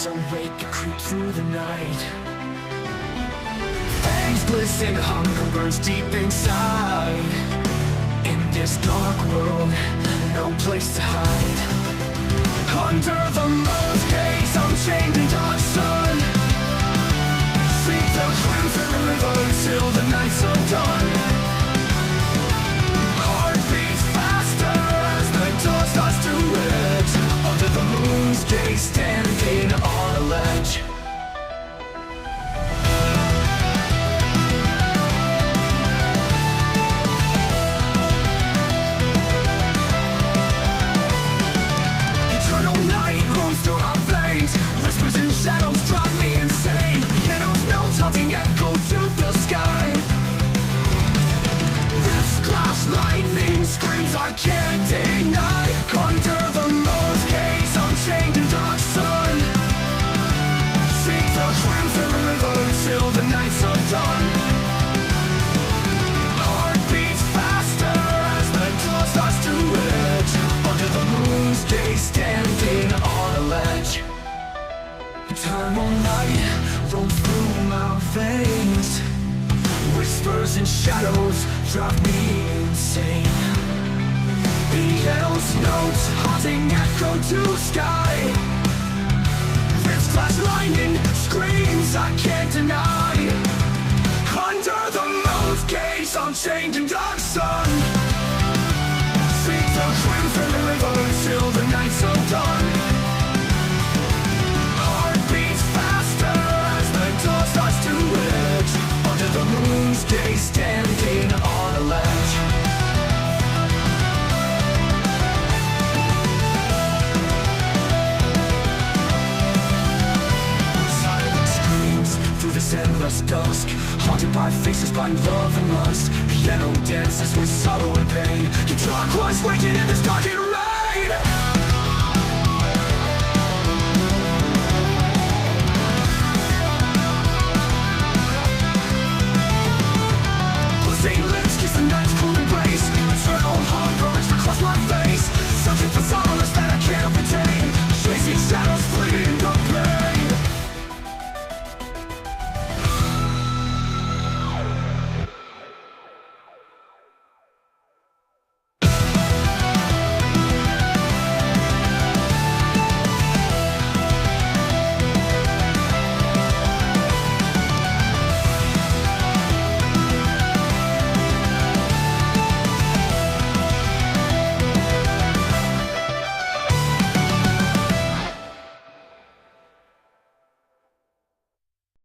lights awake, creep through the night. Fangs glisten, hunger burns deep inside. In this dark world, no place to hide. Under the moon's gaze, I'm chained in dark sun. Seek the crimson river till the night's undone. Heart beats faster as the dawn starts to edge. Under the moon's gaze, standing on a ledge. Shadows drive me insane. Shadows melt, haunting echo to the sky. This glass lightning screams I can't deny. Under the moon's gaze, I'm chained in dark sun. Seek the crimson river till the night's undone. Heart beats faster as the dawn starts to edge. Under the moon's gaze, standing on a ledge. Eternal night roam through my veins. Whispers and shadows drive me insane. The elves' notes haunting echo to sky. This glass lightning screams I can't deny. Under the moon's gaze, I'm chained in dark sun. Seek the crimson river till the night's undone. Gaze, standing on a ledge. Silence screams through this endless dusk, haunted by faces blind love and lust. Piano dances with sorrow and pain. The dark one's waking in this dark and